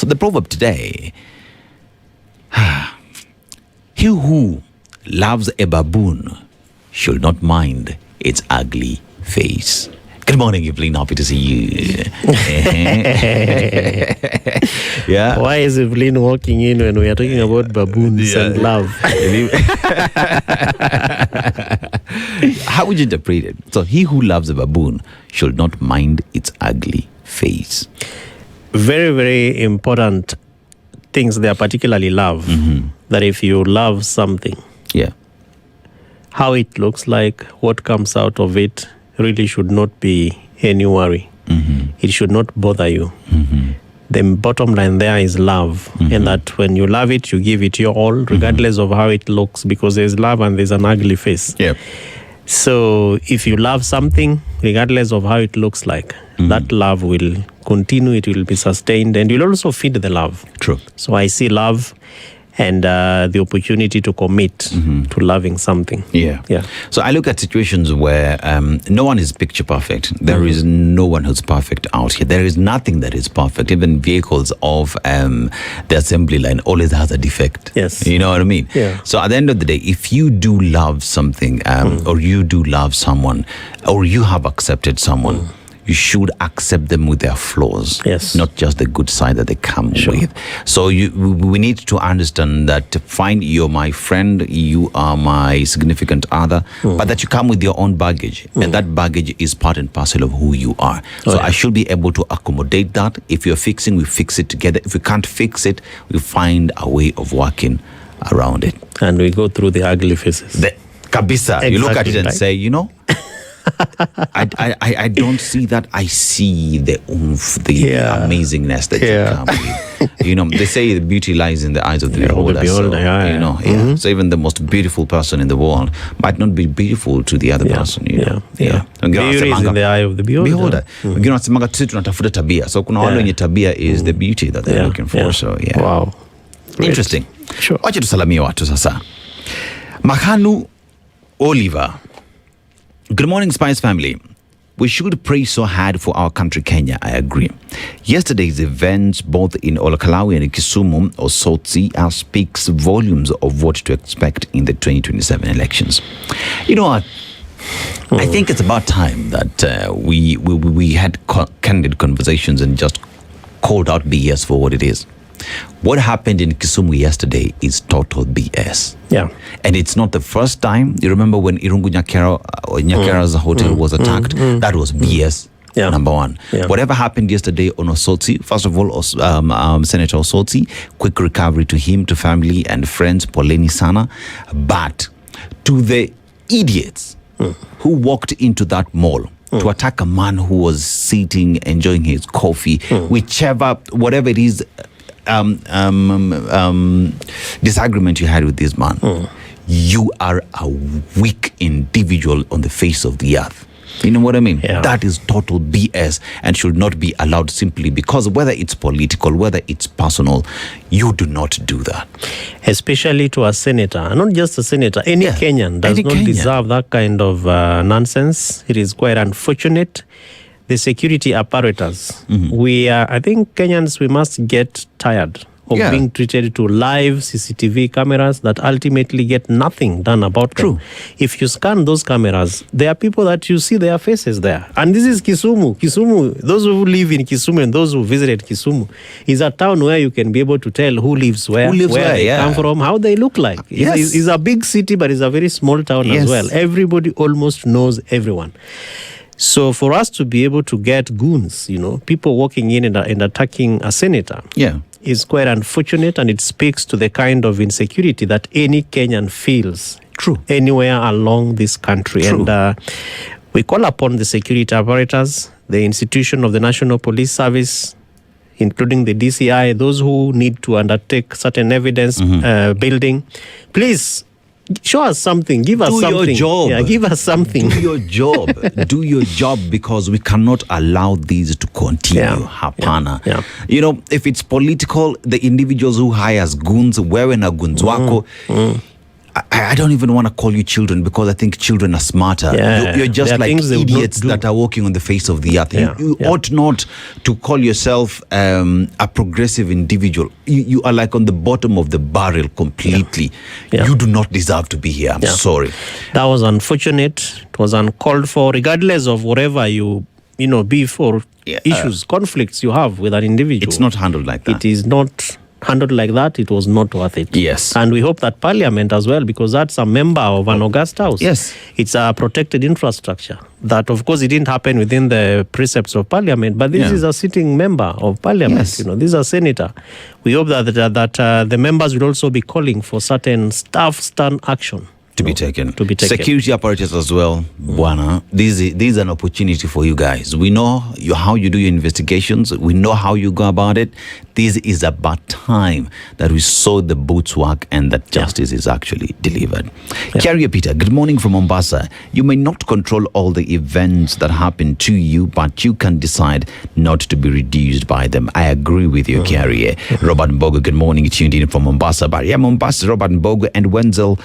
So the proverb today, he who loves a baboon should not mind its ugly face. Good morning, Evelyn. Happy to see you. Yeah. Why is Evelyn walking in when we are talking about baboons and love? How would you interpret it? So, he who loves a baboon should not mind its ugly face. Very, very important things there, particularly love. That if you love something, how it looks like, what comes out of it, really should not be any worry. It should not bother you. The bottom line there is love. And that when you love it, you give it your all, regardless of how it looks, because there's love and there's an ugly face. So if you love something, regardless of how it looks like, that love will continue, it will be sustained, and you'll also feed the love. True. So I see love and the opportunity to commit to loving something. So I look at situations where no one is picture perfect. There is no one who's perfect out here. There is nothing that is perfect. Even vehicles of the assembly line always has a defect. Yes. You know what I mean? Yeah. So at the end of the day, if you do love something or you do love someone or you have accepted someone, you should accept them with their flaws, not just the good side that they come with. So we need to understand that you're my friend, you are my significant other, but that you come with your own baggage, and that baggage is part and parcel of who you are. So I should be able to accommodate that. If you're fixing, we fix it together. If we can't fix it, we find a way of working around it. And we go through the ugly faces. Kabisa, you look at it and say, you know, I don't see that. I see the oomph, the amazingness that you come with. You know, they say the beauty lies in the eyes of the beholder. So even the most beautiful person in the world might not be beautiful to the other person. You know? Beauty is in the eye of the beholder. Wengine wanasemaga sisi tunatafuta tabia. So kuna wale wenye tabia is the beauty that they're looking for. So Wow. Great. Interesting. Sure. Wacha tusalamie watu sasa. Mahanu Oliver. Good morning, Spice family. We should pray so hard for our country, Kenya. I agree. Yesterday's events, both in Olokalawi and Kisumu or Sotsi, speaks volumes of what to expect in the 2027 elections. You know what? I think it's about time that we had candid conversations and just called out BS for what it is. What happened in Kisumu yesterday is total BS. And it's not the first time. You remember when Irungu Nyakera's hotel was attacked? That was BS. Number one. Whatever happened yesterday on Osotsi, first of all, Senator Osotsi, quick recovery to him, to family and friends, Poleni Sana. But to the idiots who walked into that mall to attack a man who was sitting, enjoying his coffee, whatever it is, disagreement you had with this man, you are a weak individual on the face of the earth. You know what I mean? That is total BS and should not be allowed simply because whether it's political, whether it's personal, you do not do that. Especially to a senator, not just a senator, any Kenyan does not deserve that kind of nonsense. It is quite unfortunate. The security apparatus, I think Kenyans, we must get tired of being treated to live CCTV cameras that ultimately get nothing done about them. If you scan those cameras, there are people that you see their faces there. And this is Kisumu. Kisumu, those who live in Kisumu and those who visited Kisumu, is a town where you can be able to tell who lives where they come from, how they look like. It's a big city, but it's a very small town as well. Everybody almost knows everyone. So for us to be able to get goons, people walking in and attacking a senator, is quite unfortunate, and it speaks to the kind of insecurity that any Kenyan feels anywhere along this country. And we call upon the security apparatus, the institution of the National Police Service, including the DCI, those who need to undertake certain evidence building. Please, show us something. Give us something. Do your job. Give us something. Do your job. Do your job, because we cannot allow these to continue. Hapana. You know, if it's political, the individuals who hires goons, wewe na goons wako, I don't even want to call you children because I think children are smarter. You're just like idiots that are walking on the face of the earth. You ought not to call yourself a progressive individual. You are like on the bottom of the barrel completely. You do not deserve to be here. I'm sorry. That was unfortunate. It was uncalled for, regardless of whatever you be for issues, conflicts you have with an individual. It's not handled like that. It is not handled like that. It was not worth it. Yes. And we hope that Parliament as well, because that's a member of an august house. Yes. It's a protected infrastructure. That, of course, it didn't happen within the precepts of Parliament, but this is a sitting member of Parliament. Yes. This is a senator. We hope that the members will also be calling for certain stern action. To be taken. Security apparatus as well, Bwana. This is an opportunity for you guys. We know how you do your investigations. We know how you go about it. This is about time that we saw the boots work and that justice is actually delivered. Carrier Peter, good morning from Mombasa. You may not control all the events that happen to you, but you can decide not to be reduced by them. I agree with you, Carrier. Robert Mbogo, good morning. Tuned in from Mombasa. Mombasa, Robert Mbogo and Wenzel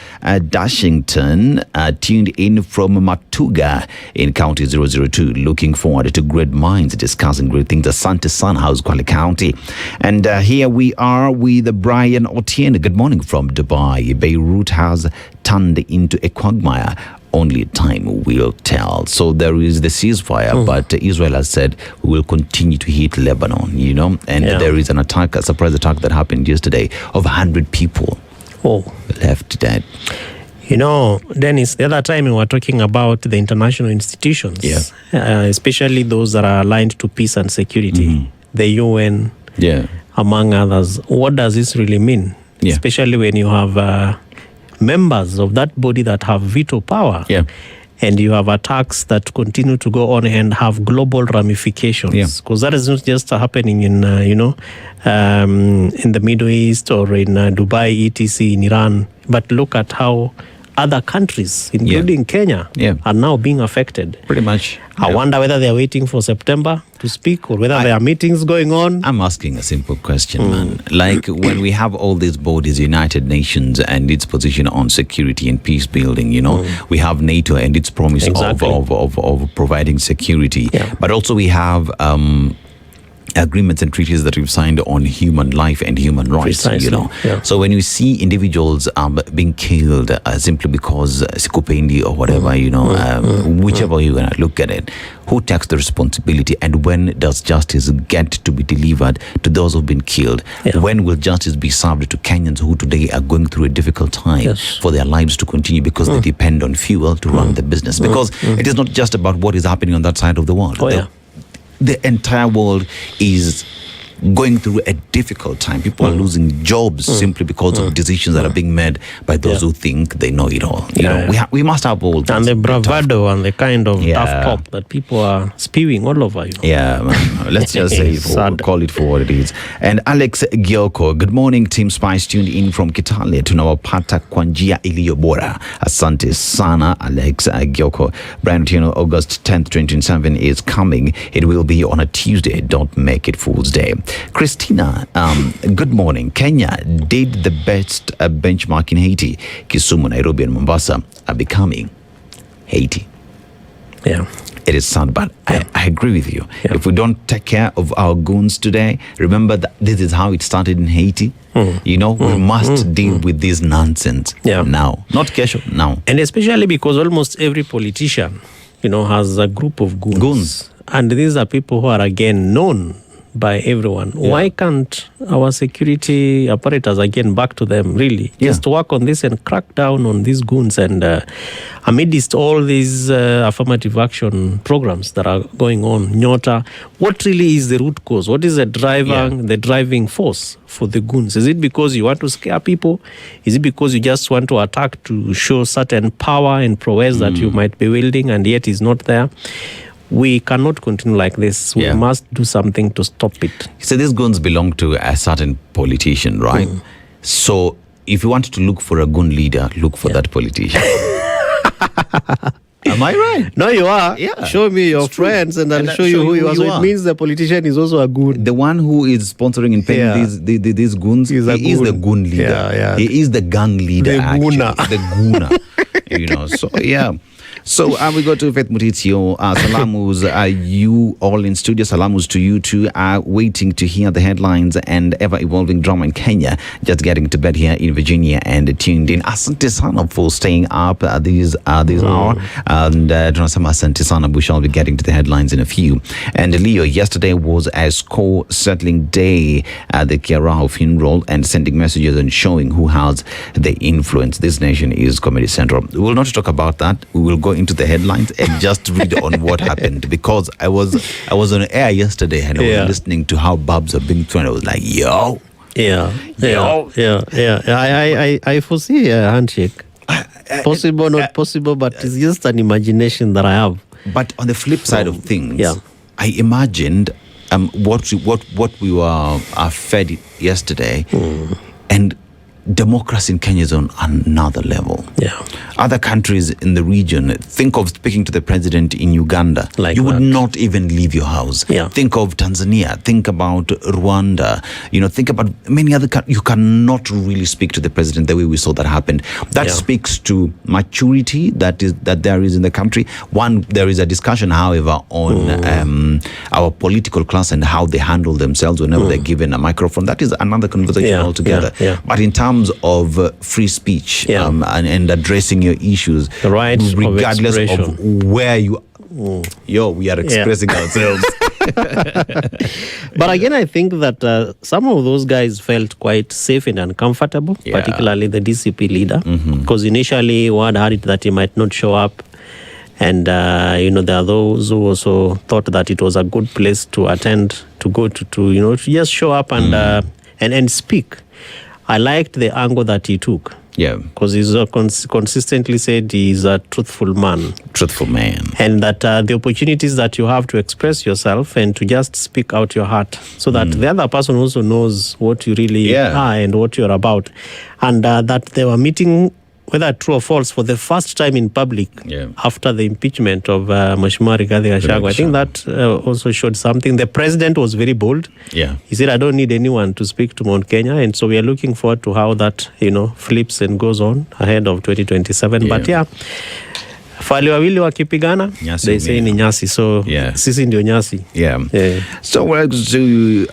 Washington, tuned in from Matuga in County 002. Looking forward to great minds discussing great things. Asante Sana House, Kwale County. And here we are with Brian Otieno. Good morning from Dubai. Beirut has turned into a quagmire. Only time will tell. So there is the ceasefire, but Israel has said we will continue to hit Lebanon, and there is an attack, a surprise attack that happened yesterday of 100 people left dead. Dennis, the other time we were talking about the international institutions, especially those that are aligned to peace and security, the UN, among others. What does this really mean? Especially when you have members of that body that have veto power, and you have attacks that continue to go on and have global ramifications. Because that is not just happening in, in the Middle East or in Dubai, etc., in Iran, but look at how other countries, including Kenya, are now being affected. Pretty much. I wonder whether they are waiting for September to speak or whether there are meetings going on. I'm asking a simple question, man. Like when we have all these bodies, United Nations and its position on security and peace building, we have NATO and its promise of providing security. But also we have agreements and treaties that we've signed on human life and human rights. So when you see individuals being killed simply because sikupendi or whatever, whichever you're gonna look at it, who takes the responsibility, and when does justice get to be delivered to those who've been killed? When will justice be served to Kenyans who today are going through a difficult time for their lives to continue because they depend on fuel to run the business? Because it is not just about what is happening on that side of the world. The entire world is going through a difficult time. People are losing jobs simply because of decisions that are being made by those who think they know it all. We must have all that. And the bravado and the kind of tough talk that people are spewing all over you. Let's just say call it for what it is. And Alex Gioko, good morning, Team Spice, tuned in from Kitale. Tunawapata kwa njia iliyo bora. Asante sana, Alex Gioko. Brian Otieno, August 10th, 2027 is coming. It will be on a Tuesday. Don't make it Fool's Day. Christina, good morning. Kenya did the best benchmark in Haiti. Kisumu, Nairobi, and Mombasa are becoming Haiti. It is sad, but I agree with you. If we don't take care of our goons today, remember that this is how it started in Haiti. We must deal with this nonsense now, not kesho, now. And especially because almost every politician, has a group of goons. And these are people who are again known by everyone. Why can't our security apparatus, again, back to them, really, just work on this and crack down on these goons? And amidst all these affirmative action programs that are going on, Nyota, what really is the root cause? What is the driving force for the goons? Is it because you want to scare people? Is it because you just want to attack to show certain power and prowess that you might be wielding and yet is not there? We cannot continue like this. We must do something to stop it. So these goons belong to a certain politician, right? So if you want to look for a goon leader, look for that politician. Am I right? No, you are. Yeah. Show me your friends and I'll show you who you are. So it means the politician is also a goon. The one who is sponsoring and paying these goons, he is the goon leader. Yeah. He is the gang leader, The gooner. The gooner. So, yeah. So we go to Faith Mutitio. Salamus, you all in studio. Salamus to you too. Waiting to hear the headlines and ever-evolving drama in Kenya. Just getting to bed here in Virginia and tuned in. Asante sana for staying up this hour. And tunasema asante sana. We shall be getting to the headlines in a few. And Leo, yesterday was a score-settling day at the Kiarao funeral and sending messages and showing who has the influence. This nation is Comedy Central. We will not talk about that. We will go into the headlines and just read on what happened, because I was on air yesterday and I was listening to how Babs are being thrown. I was like, yo. I foresee a handshake. Possible, not possible, but it's just an imagination that I have. But on the flip side of things, I imagined what we were fed yesterday, and democracy in Kenya is on another level. Other countries in the region, think of speaking to the president in Uganda. You would not even leave your house. Think of Tanzania. Think about Rwanda. Think about many other countries. You cannot really speak to the president the way we saw that happened. That speaks to maturity that there is in the country. One, there is a discussion, however, on our political class and how they handle themselves whenever they're given a microphone. That is another conversation altogether. But in terms of free speech and addressing your issues, the right regardless of where you we are expressing ourselves. But again, I think that some of those guys felt quite safe and uncomfortable, particularly the DCP leader, because initially one had it that he might not show up. And, there are those who also thought that it was a good place to attend, to go to just show up and speak. I liked the angle that he took. Because he's consistently said he's a truthful man. And that the opportunities that you have to express yourself and to just speak out your heart, so that the other person also knows what you really are and what you're about. And that they were meeting, whether true or false, for the first time in public after the impeachment of Mheshimiwa Rigathi Gachagua. I think that also showed something. The president was very bold. He said, I don't need anyone to speak to Mount Kenya. And so we are looking forward to how that, flips and goes on ahead of 2027. But fali wawili wakipigana, they say ni nyasi. So sisi ndio nyasi. So we're to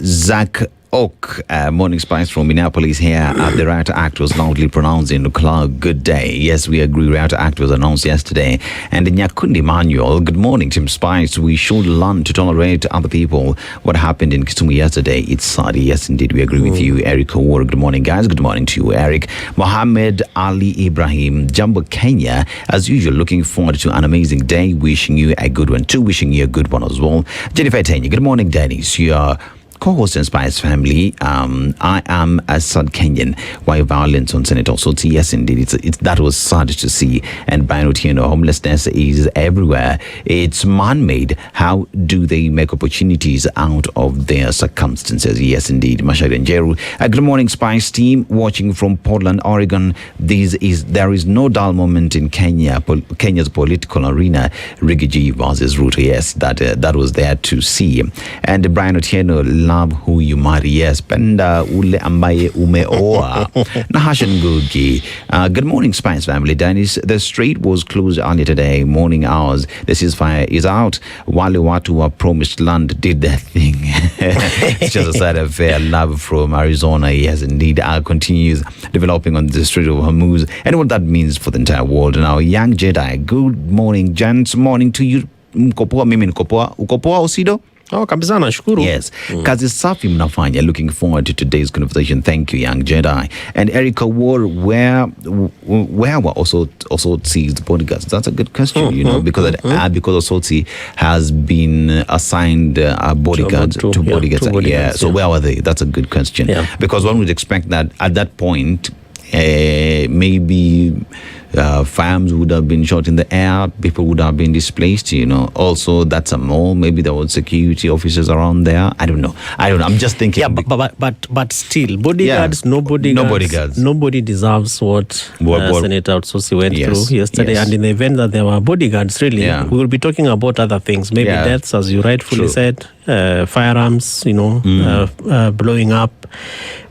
Zach Oak, Morning Spice from Minneapolis here. The Riot Act was loudly pronounced in the club. Good day. Yes, we agree. Riot Act was announced yesterday. And in Nyakundi Manuel, good morning, Team Spice. We should learn to tolerate other people. What happened in Kisumu yesterday, it's sad. Yes, indeed, we agree with you. Eric Owar, good morning, guys. Good morning to you, Eric. Mohammed Ali Ibrahim, Jumbo Kenya, as usual, looking forward to an amazing day. Wishing you a good one too. Wishing you a good one as well. Jennifer Tanya, good morning, Dennis. You are co-host and Spice family. I am a sad Kenyan. Why violence on Senator Soti? Yes, indeed. That was sad to see. And by note, homelessness is everywhere. It's man-made. How do they make opportunities out of their circumstances? Yes, indeed. Mashad and Jeru. Good morning, Spice team. Watching from Portland, Oregon. There is no dull moment in Kenya's political arena. Rigiji versus Ruto. Yes, that was there to see. And Brian Otieno, love who you marry. Yes, penda ule ambaye umeoa. Nahashan Gugi. Good morning, Spice family. Dennis, the strait was closed earlier today, morning hours. The ceasefire is out. Wale watu wa promised land did their thing. It's just a side affair. Love from Arizona. Yes, indeed. Continues developing on the Strait of Hormuz and what that means for the entire world. Now, Young Jedi, good morning, gents. Morning to you. Mkopoa, mimi nikopoa. Ukopoa, Osido? Kabisa, nashukuru. Yes. Kazi safi mnafanya. Looking forward to today's conversation. Thank you, Young Jedi. And Erica Ward, where were Osotzi's bodyguards? That's a good question, because Osotzi has been assigned bodyguards to bodyguards. So where were they? That's a good question. Because one would expect that at that point, maybe farms would have been shot in the air, people would have been displaced, Also, that's a mall. Maybe there were security officers around there. I don't know. I'm just thinking. Yeah, but still, bodyguards, no bodyguards. Nobody deserves what Senator Otsosi went through yesterday. And in the event that there were bodyguards, really, we will be talking about other things. Maybe deaths, as you rightfully said, firearms, blowing up.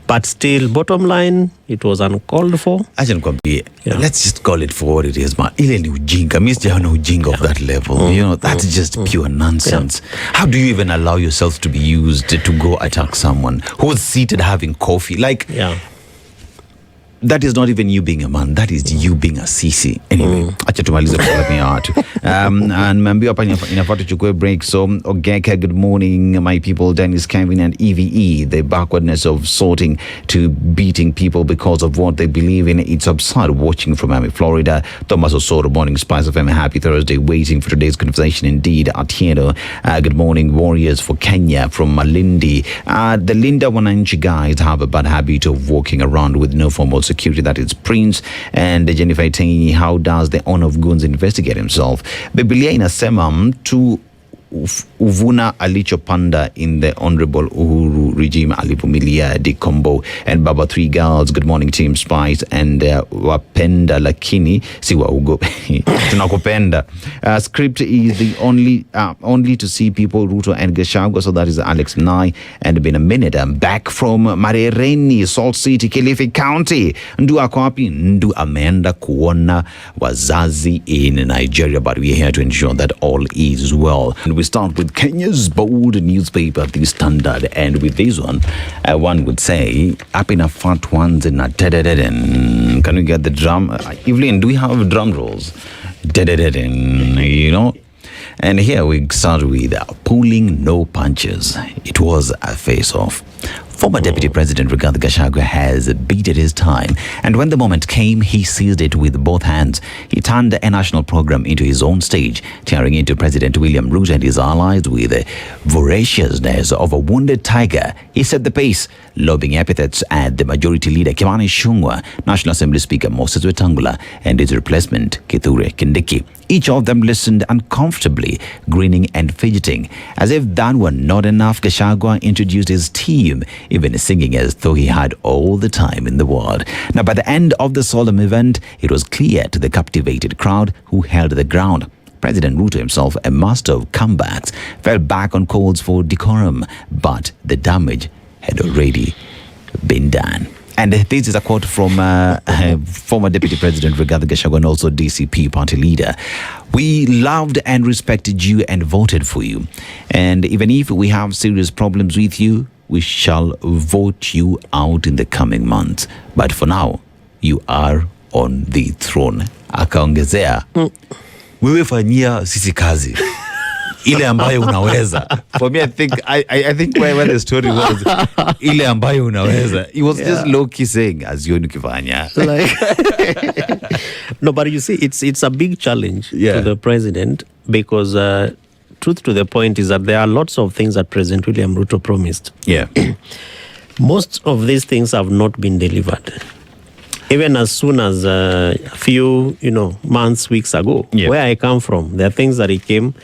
But still, bottom line, it was uncalled for. Let's just call it for what it is, man. Ile ni ujinga. Mimi sijaona ujinga of that level. That's just pure nonsense. How do you even allow yourself to be used to go attack someone who's seated having coffee? That is not even you being a man. That is you being a sisi. Anyway, acha tumalize kwa watu. And membiwa hapa inafaa tuchukue break. So, Ogeka, good morning, my people. Dennis, Kevin, and EVE. The backwardness of sorting to beating people because of what they believe in. It's absurd. Watching from Miami, Florida. Thomas Osoro, morning, SpiceFM. Happy Thursday. Waiting for today's conversation. Indeed, Atieno. Good morning, warriors for Kenya from Malindi. The Linda Wananchi guys have a bad habit of walking around with no formal security. That is Prince. And Jennifer Tengi, how does the owner of Guns investigate himself? Biblia inasema mtu uvuna alichopanda in the Honorable Uhuru regime alivumilia Dikombo. And Baba 3 girls, good morning team Spice. And wapenda lakini si waugo tunakupenda. Script is the only to see people Ruto and Gachagua. So that is Alex Nai. And been a minute, I'm back from Marereni, Salt City, Kilifi County. Ndu ako wapi? Ndu ameenda kuona wazazi in Nigeria, but we're here to ensure that all is well. And we start with Kenya's bold newspaper, the Standard, and with this one would say, up in a fat ones in a can we get the drum? Evelyn, do we have drum rolls? And here we start with pulling no punches. It was a face-off. Former Deputy President Rigathi Gachagua has bided his time, and when the moment came, he seized it with both hands. He turned a national program into his own stage, tearing into President William Ruto and his allies with the voraciousness of a wounded tiger. He set the pace, lobbing epithets at the majority leader Kimani Ichung'wah, National Assembly Speaker Moses Wetangula, and his replacement Kithure Kindiki. Each of them listened uncomfortably, grinning and fidgeting. As if that were not enough, Gachagua introduced his team, even singing as though he had all the time in the world. Now, by the end of the solemn event, it was clear to the captivated crowd who held the ground. President Ruto himself, a master of comebacks, fell back on calls for decorum, but the damage had already been done. And this is a quote from former Deputy President Rigathi Gachagua and also DCP party leader. We loved and respected you and voted for you. And even if we have serious problems with you, we shall vote you out in the coming months. But for now, you are on the throne. Akaongezea, wewe fanyia sisi kazi. Ile ambayo unaweza. For me, I think where the story was, ile ambayo unaweza. He was just low-key saying, as you ukifanya. No, but you see, it's a big challenge to the president because truth to the point is that there are lots of things that President William Ruto promised. Yeah. Most of these things have not been delivered. Even as soon as a few, months, weeks ago, where I come from, there are things that he came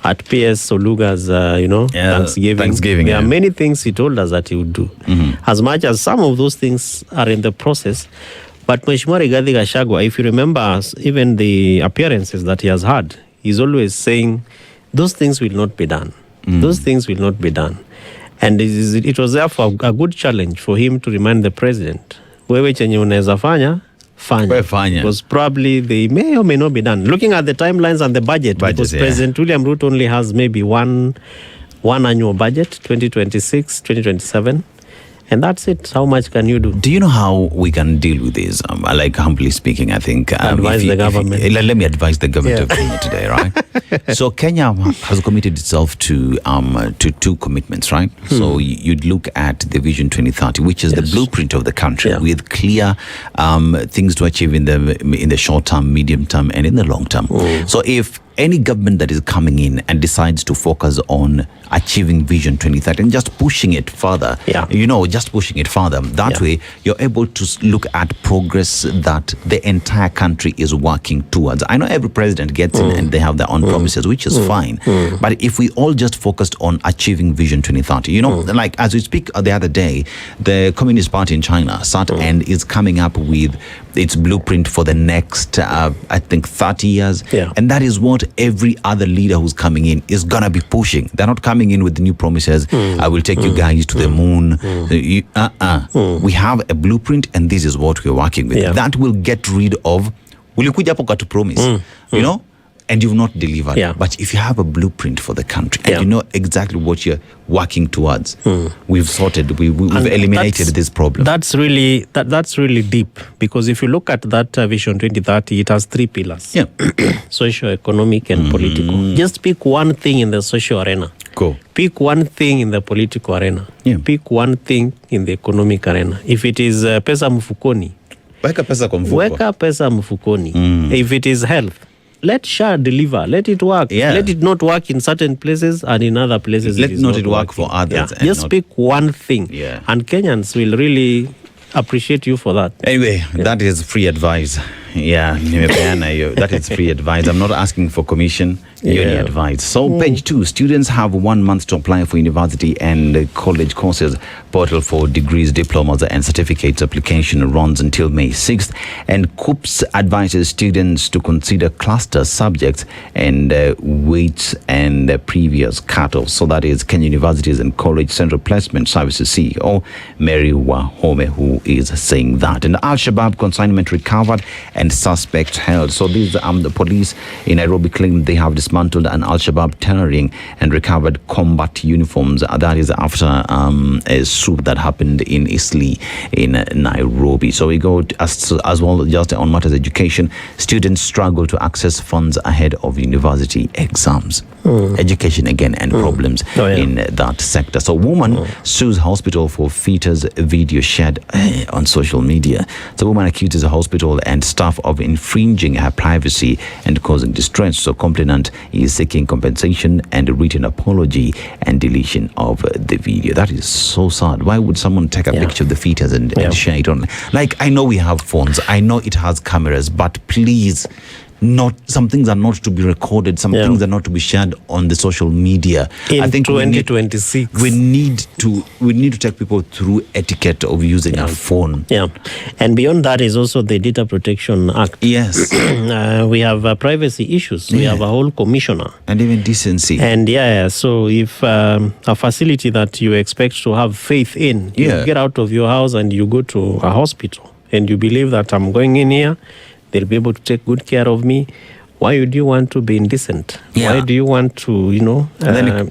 at PS Soluga's, Thanksgiving. There are many things he told us that he would do. Mm-hmm. As much as some of those things are in the process. But Mheshimiwa Rigathi Gachagua, if you remember even the appearances that he has had, he's always saying, those things will not be done. Mm. Those things will not be done. And it was therefore a good challenge for him to remind the president, wewe chenye unaweza fanya, fanya. Because probably they may or may not be done. Looking at the timelines and the budget because President William Ruto only has maybe one annual budget, 2026, 2027. And that's it. How much can you do? Do you know how we can deal with this? Like, humbly speaking, I think... advise the government. Let me advise the government of Kenya today, right? So Kenya has committed itself to two commitments, right? So you'd look at the Vision 2030, which is the blueprint of the country with clear things to achieve in the short term, medium term, and in the long term. So if any government that is coming in and decides to focus on achieving Vision 2030 and just pushing it further, just pushing it further. That way, you're able to look at progress that the entire country is working towards. I know every president gets in and they have their own promises, which is fine. But if we all just focused on achieving Vision 2030, like as we speak the other day, the Communist Party in China sat and is coming up with its blueprint for the next, I think, 30 years. Yeah. And that is what every other leader who's coming in is going to be pushing. They're not coming in with the new promises. I will take you guys to the moon. We have a blueprint and this is what we're working with. That will get rid of, ulikuja hapo katu promise, and you've not delivered. But if you have a blueprint for the country and you know exactly what you're working towards, we've sorted, we've eliminated this problem. That's really deep, because if you look at that Vision 2030, it has 3 pillars: socio-economic and political. Just pick one thing in the social arena. Go. Pick one thing in the political arena. Pick one thing in the economic arena. If it is pesa mfukoni, weka pesa kwa mfuko. Weka pesa mfukoni. If it is health, let SHA deliver. Let it work. Let it not work in certain places and in other places. Let it work for others. Just pick one thing. And Kenyans will really appreciate you for that. Anyway, that is free advice. That is free advice. I'm not asking for commission. Only advice. So page 2, students have 1 month to apply for university and college courses. Portal for degrees, diplomas and certificates application runs until May 6th. And COOPS advises students to consider cluster subjects and weights and previous cutoffs. So that is Kenya Universities and College Central Placement Services CEO Mary Wahome who is saying that. And Al-Shabaab consignment recovered and suspects held. So these the police in Nairobi claim they have dismantled an Al-Shabaab terror ring and recovered combat uniforms. That is after a swoop that happened in Isli in Nairobi. So we go as well just on matters education. Students struggle to access funds ahead of university exams. Education again and problems in that sector. So woman sues hospital for fetus video shared on social media. So woman accuses a hospital and staff of infringing her privacy and causing distress. So complainant is seeking compensation and a written apology and deletion of the video. That is so sad. Why would someone take a picture of the fetus and share it on? Like, I know we have phones, I know it has cameras, but please, some things are not to be recorded, some things are not to be shared on the social media. I think 2026 we need to take people through etiquette of using a phone. And beyond that is also the Data Protection Act. Yes. We have privacy issues. We have a whole commissioner. And even decency. And so if a facility that you expect to have faith in, you get out of your house and you go to a hospital and you believe that I'm going in here, they'll be able to take good care of me. Why would you want to be indecent? Why do you want to,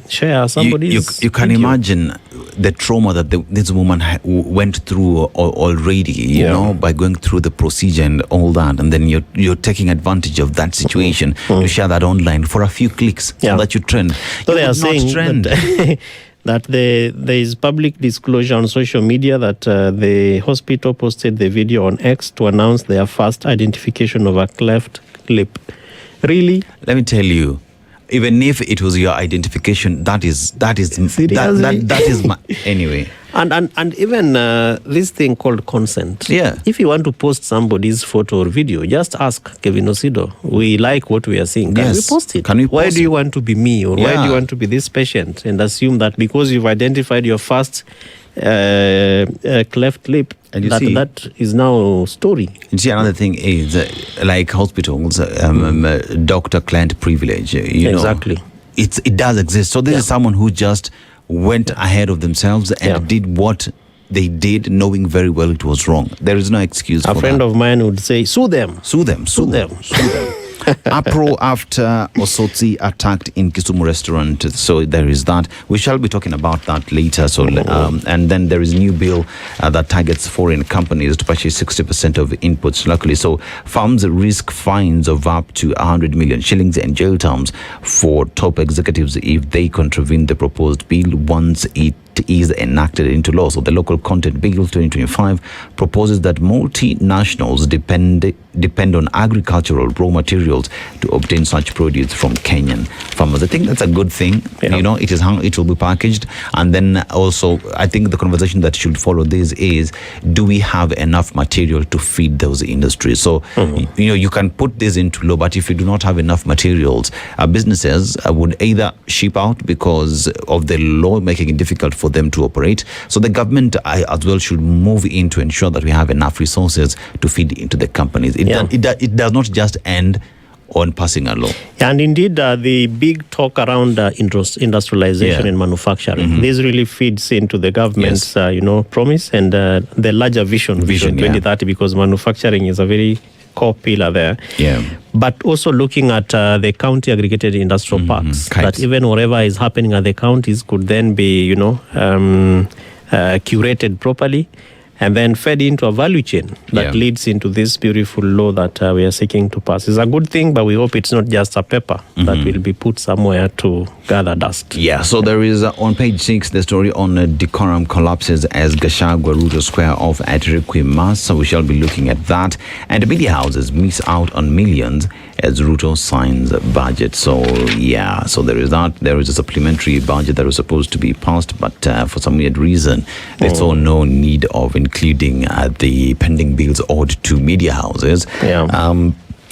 share somebody's You can imagine the trauma that this woman went through already, by going through the procedure and all that. And then you're taking advantage of that situation to share that online for a few clicks so that you trend. So they are saying that there is public disclosure on social media that the hospital posted the video on X to announce their first identification of a cleft lip. Really? Let me tell you, even if it was your identification, that is my anyway. And even this thing called consent. If you want to post somebody's photo or video, just ask Kevin Osido. We like what we are seeing. Can we post it? Why do you want to be me, or why do you want to be this patient? And assume that because you've identified your first cleft lip, and that is now story. You see, another thing is like hospitals, doctor-client privilege. Exactly. It does exist. So this is someone who just went ahead of themselves and did what they did, knowing very well it was wrong. There is no excuse for that. A friend of mine would say, sue them. Sue them. Uproar after Osotsi attacked in Kisumu restaurant. So there is that. We shall be talking about that later. So and then there is a new bill that targets foreign companies to purchase 60% of inputs locally. So farms risk fines of up to 100 million shillings and jail terms for top executives if they contravene the proposed bill once it is enacted into law. So the Local Content Bill 2025 proposes that multinationals depend on agricultural raw materials to obtain such produce from Kenyan farmers. I think that's a good thing. Yeah. You know, it is how it will be packaged. And then also, I think the conversation that should follow this is, do we have enough material to feed those industries? So, you know, you can put this into law, but if you do not have enough materials, businesses would either ship out because of the law making it difficult for them to operate. So the government as well should move in to ensure that we have enough resources to feed into the companies. It does not just end on passing a law. And indeed, the big talk around industrialization and manufacturing, this really feeds into the government's, promise and the larger vision 2030, because manufacturing is a very core pillar there. Yeah. But also looking at the county aggregated industrial parks, that even whatever is happening at the counties could then be, curated properly and then fed into a value chain that leads into this beautiful law that we are seeking to pass. It's a good thing, but we hope it's not just a paper that will be put somewhere to gather dust. Yeah, so there is on page 6 the story on decorum collapses as Gachagua Ruto square off at Requiem. So we shall be looking at that. And media houses miss out on millions as Ruto signs a budget. So yeah, so there is that. There is a supplementary budget that was supposed to be passed, but for some weird reason they saw no need of including the pending bills owed to media houses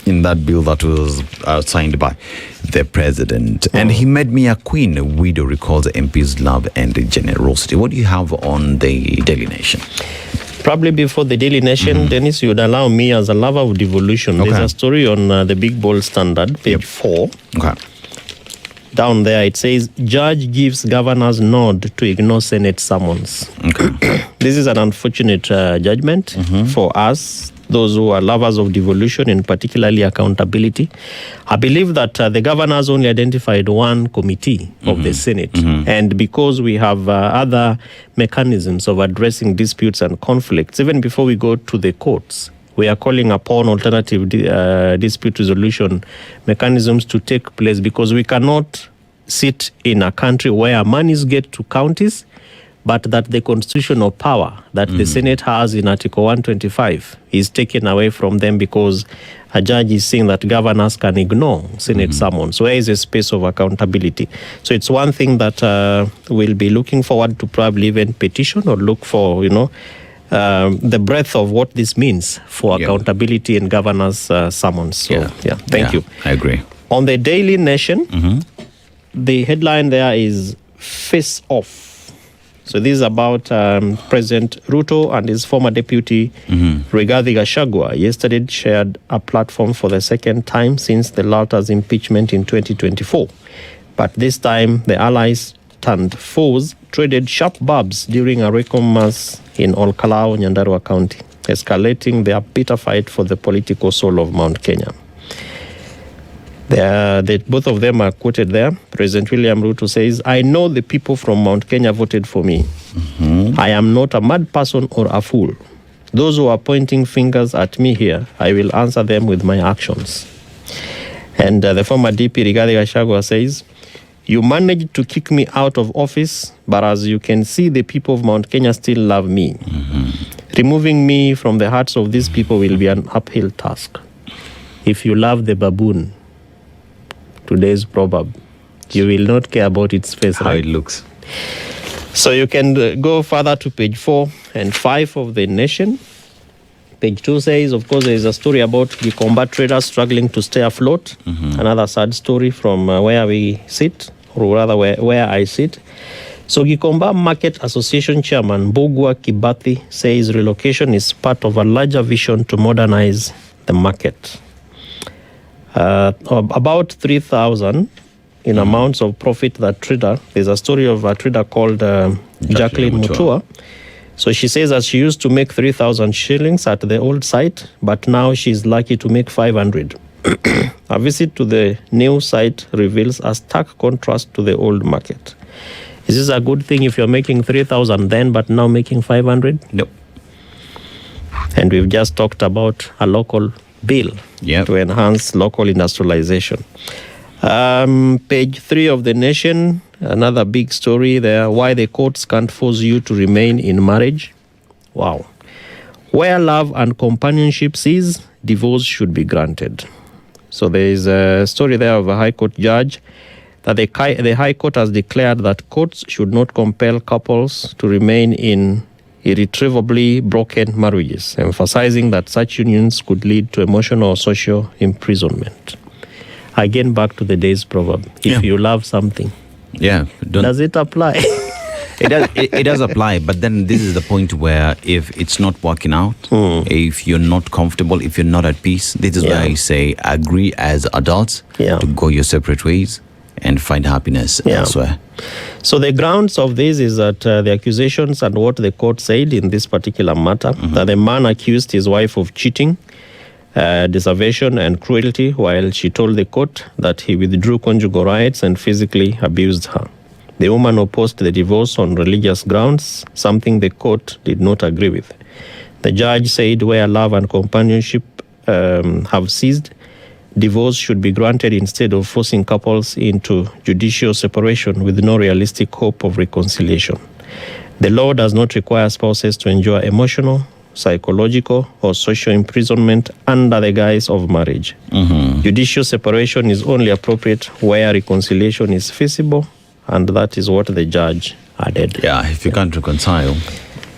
in that bill that was signed by the president. And he made me a queen. A widow recalls MP's love and generosity. What do you have on the Daily Nation? Probably before the Daily Nation, Dennis, you would allow me, as a lover of devolution, there's a story on the Big Bold Standard, page 4. Okay. Down there, it says, judge gives governor's nod to ignore Senate summons. Okay. This is an unfortunate judgment for us, those who are lovers of devolution and particularly accountability. I believe that the governor has only identified one committee of the Senate. And because we have other mechanisms of addressing disputes and conflicts, even before we go to the courts, we are calling upon alternative dispute resolution mechanisms to take place, because we cannot sit in a country where monies get to counties, but that the constitutional power that the Senate has in Article 125 is taken away from them because a judge is saying that governors can ignore Senate summons. Where is a space of accountability? So it's one thing that we'll be looking forward to probably even petition or look for, the breadth of what this means for accountability and governors' summons. So, thank you. I agree. On the Daily Nation, the headline there is Face Off. So this is about President Ruto and his former deputy, Rigathi Gachagua. Yesterday shared a platform for the second time since the latter's impeachment in 2024. But this time, the allies turned foes traded sharp barbs during a Rekom mass in Olkalau, Nyandarua County, escalating their bitter fight for the political soul of Mount Kenya. Both of them are quoted there. President William Ruto says, I know the people from Mount Kenya voted for me. I am not a mad person or a fool. Those who are pointing fingers at me here, I will answer them with my actions. And the former DP, Rigathi Gachagua, says, you managed to kick me out of office, but as you can see, the people of Mount Kenya still love me. Removing me from the hearts of these people will be an uphill task. If you love the baboon, today's proverb, you will not care about its face. How it looks. So you can go further to page 4 and 5 of the Nation. Page 2 says, of course, there is a story about the combat traders struggling to stay afloat. Another sad story from where we sit, or rather where I sit. So Gikomba Market Association Chairman Bugwa Kibathi says relocation is part of a larger vision to modernize the market. About 3,000 in amounts of profit that trader. There's a story of a trader called Jacqueline Mutua. So she says that she used to make 3,000 shillings at the old site, but now she's lucky to make 500. A visit to the new site reveals a stark contrast to the old market. Is this a good thing if you're making 3,000 then, but now making 500? Nope. And we've just talked about a local bill to enhance local industrialization. Page 3 of the Nation, another big story there, why the courts can't force you to remain in marriage. Wow. Where love and companionship cease, divorce should be granted. So there is a story there of a High Court judge that the High Court has declared that courts should not compel couples to remain in irretrievably broken marriages, emphasizing that such unions could lead to emotional or social imprisonment. Again, back to the day's proverb. If you love something, does it apply? It does apply, but then this is the point where if it's not working out, if you're not comfortable, if you're not at peace, this is where I say agree as adults to go your separate ways and find happiness elsewhere. So the grounds of this is that the accusations and what the court said in this particular matter, that the man accused his wife of cheating, deservation and cruelty while she told the court that he withdrew conjugal rights and physically abused her. The woman opposed the divorce on religious grounds, something the court did not agree with. The judge said where love and companionship have ceased, divorce should be granted instead of forcing couples into judicial separation with no realistic hope of reconciliation. The law does not require spouses to endure emotional, psychological, or social imprisonment under the guise of marriage. Judicial separation is only appropriate where reconciliation is feasible, and that is what the judge added. Yeah, if you can't reconcile,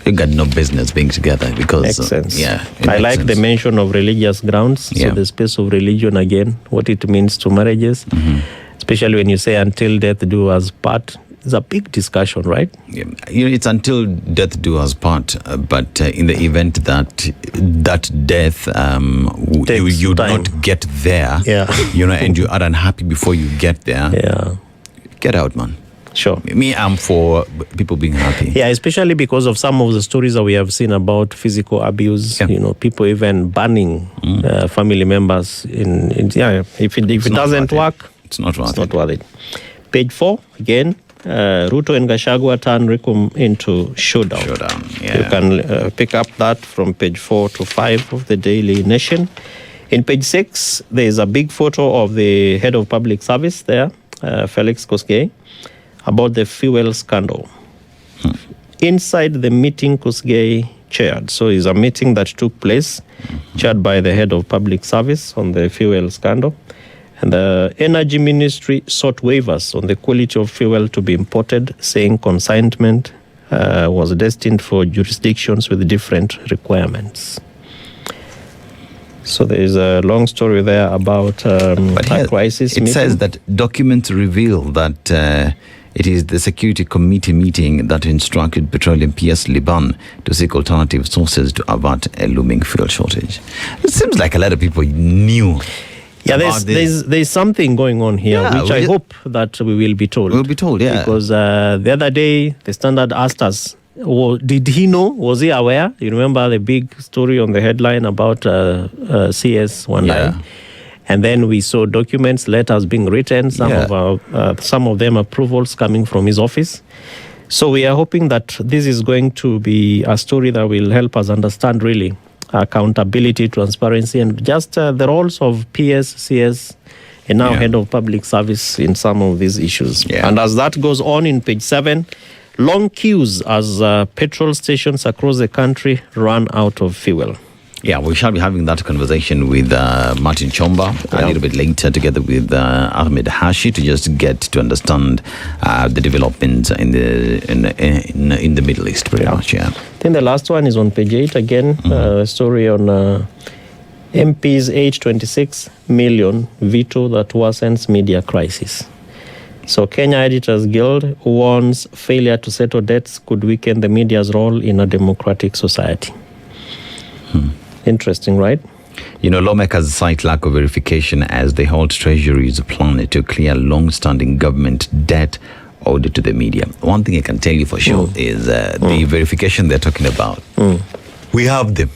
you got no business being together because makes sense. I like the mention of religious grounds. So the space of religion again, what it means to marriages, especially when you say until death do us part. It's a big discussion, right? It's until death do us part, but in the event that death you not get there, and you are unhappy before you get there, get out, man. Sure. Me, I'm for people being happy. Yeah, especially because of some of the stories that we have seen about physical abuse. People even banning family members. If it doesn't work, it's not worth it. Page 4 again. Ruto and Gachagua turn RICOM into showdown. You can pick up that from page 4 to 5 of the Daily Nation. In page 6, there is a big photo of the head of public service there, Felix Kosgei, about the fuel scandal. Inside the meeting Kosgei chaired, so it's a meeting that took place, chaired by the head of public service on the fuel scandal. And the Energy Ministry sought waivers on the quality of fuel to be imported, saying consignment was destined for jurisdictions with different requirements. So there is a long story there about a crisis. It says that documents reveal that it is the Security Committee meeting that instructed Petroleum PS Liban to seek alternative sources to avert a looming fuel shortage. It seems like a lot of people knew. Yeah, there's something going on here, which I hope that we will be told. We'll be told, Because the other day, the Standard asked us, did he know? Was he aware? You remember the big story on the headline about CS one line? And then we saw documents, letters being written, some of them approvals coming from his office. So we are hoping that this is going to be a story that will help us understand really accountability, transparency, and just the roles of PS, CS, and now head of public service in some of these issues. And as that goes on in page 7, long queues as petrol stations across the country run out of fuel. Yeah, we shall be having that conversation with Martin Chomba a little bit later, together with Ahmed Hashi, to just get to understand the developments in the Middle East, pretty much. I think the last one is on page 8 again. A story on MP's age 26 million veto that worsens media crisis. So Kenya Editors Guild warns failure to settle debts could weaken the media's role in a democratic society. Interesting, right? Lawmakers cite lack of verification as they hold Treasury's plan to clear long-standing government debt owed to the media. One thing I can tell you for sure is the verification they're talking about. We have them.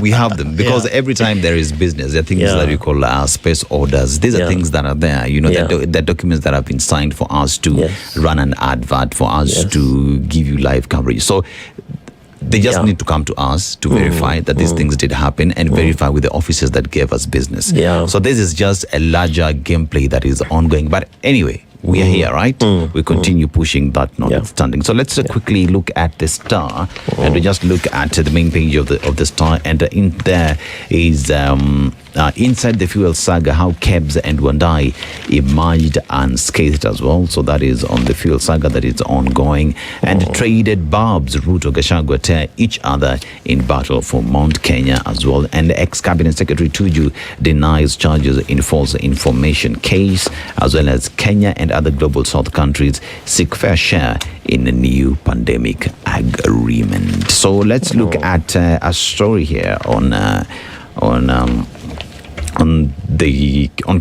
We have them because every time there is business, there are things that we call space orders. These are things that are there. The documents that have been signed for us to run an advert, for us to give you live coverage. So they just need to come to us to verify that these things did happen and verify with the officers that gave us business. So this is just a larger gameplay that is ongoing. But anyway, We are here, right? We continue pushing that notwithstanding. So let's quickly look at the Star, and we just look at the main page of the Star, and in there is inside the fuel saga, how Kebs and Wandai emerged unscathed as well. So that is on the fuel saga that is ongoing. And traded barbs, Ruto, Gachagua tear each other in battle for Mount Kenya as well. And ex-cabinet secretary Tuju denies charges in false information case, as well as Kenya and other global south countries seek fair share in a new pandemic agreement. So let's look at a story here on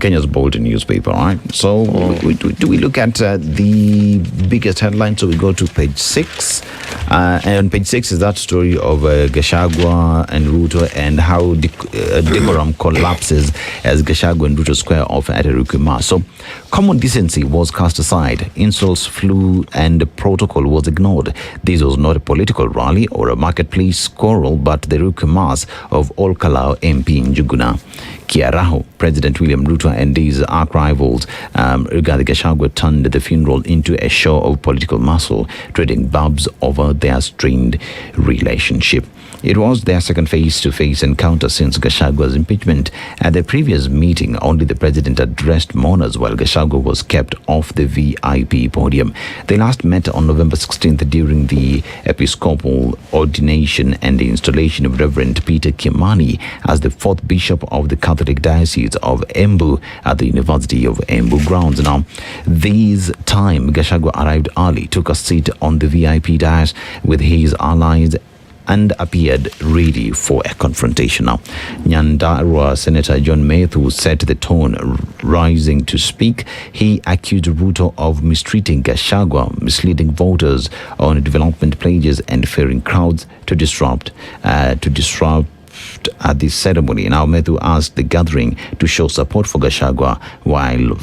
Kenya's Bold newspaper, right? So do we look at the biggest headline? So we go to page 6, and on page 6 is that story of Gachagua and Ruto and how decorum collapses as Gachagua and Ruto square off at Erukuma. So common decency was cast aside, insults flew, and protocol was ignored. This was not a political rally or a marketplace quarrel, but the Erukumas of Ol Kalou MP Njuguna Kiaraho. President William Ruto and his arch rivals Rigathi Gachagua turned the funeral into a show of political muscle, trading barbs over their strained relationship. It was their second face-to-face encounter since Gachagua's impeachment. At the previous meeting, only the president addressed mourners while Gachagua was kept off the VIP podium. They last met on November 16th during the episcopal ordination and the installation of Reverend Peter Kimani as the fourth bishop of the Catholic Diocese of Embu at the University of Embu grounds. Now, this time, Gachagua arrived early, took a seat on the VIP dais with his allies, and appeared ready for a confrontation. Now, Nyandarua Senator John Methu set the tone, rising to speak. He accused Ruto of mistreating Gachagua, misleading voters on development pledges, and fearing crowds to disrupt at this ceremony. Now, Methu asked the gathering to show support for Gachagua while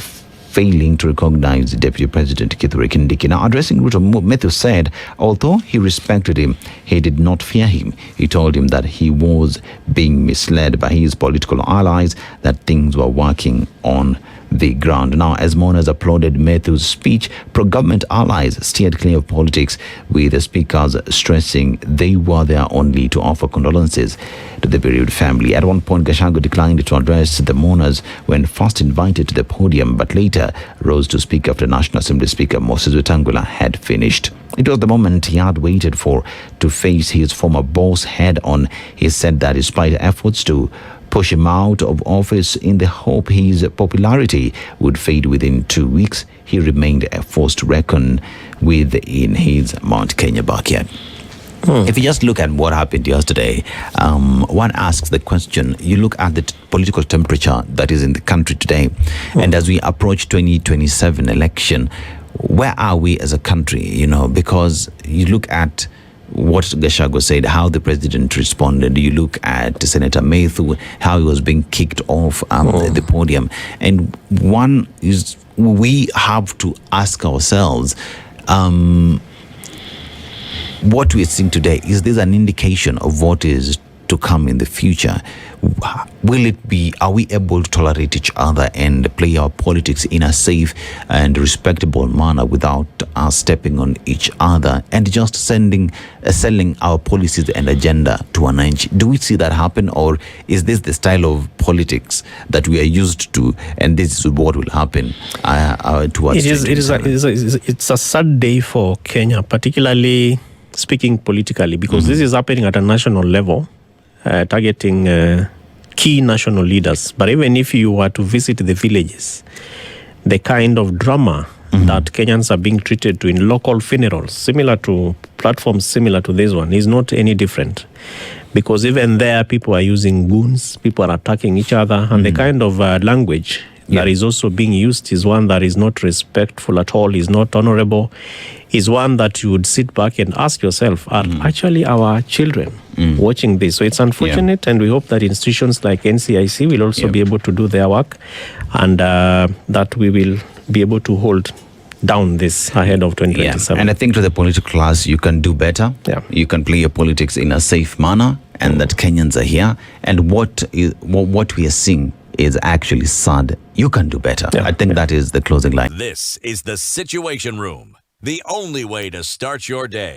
failing to recognize Deputy President Kithure Kindiki. Now, addressing Ruto, Methu said, although he respected him, he did not fear him. He told him that he was being misled by his political allies, that things were working on the ground. Now, as mourners applauded Methu's speech, pro-government allies steered clear of politics, with the speakers stressing they were there only to offer condolences to the bereaved family. At one point, Gachagua declined to address the mourners when first invited to the podium, but later rose to speak after National Assembly Speaker Moses Wetangula had finished. It was the moment he had waited for to face his former boss head on. He said that despite efforts to push him out of office in the hope his popularity would fade within 2 weeks, he remained a force to reckon with in his Mount Kenya backyard. If you just look at what happened yesterday, one asks the question, you look at the political temperature that is in the country today, and as we approach 2027 election, where are we as a country? You know, because you look at what Gachagua said, how the president responded. You look at Senator Methu, how he was being kicked off the podium. And one is, we have to ask ourselves, what we're seeing today, is this an indication of what is to come in the future? Will it be, are we able to tolerate each other and play our politics in a safe and respectable manner without us stepping on each other and just selling our policies and agenda to an end? Do we see that happen, or is this the style of politics that we are used to, and this is what will happen towards it's a sad day for Kenya, particularly speaking politically, because this is happening at a national level, targeting key national leaders. But even if you were to visit the villages, the kind of drama that Kenyans are being treated to in local funerals, similar to platforms similar to this one, is not any different. Because even there, people are using goons, people are attacking each other, and the kind of language that is also being used is one that is not respectful at all, is not honorable, is one that you would sit back and ask yourself, are actually our children watching this? So it's unfortunate, and we hope that institutions like NCIC will also be able to do their work, and that we will be able to hold down this ahead of 2027. And I think to the political class, you can do better. You can play your politics in a safe manner, and that Kenyans are here. And what we are seeing is actually sad. You can do better. I think that is the closing line. This is the Situation Room, the only way to start your day.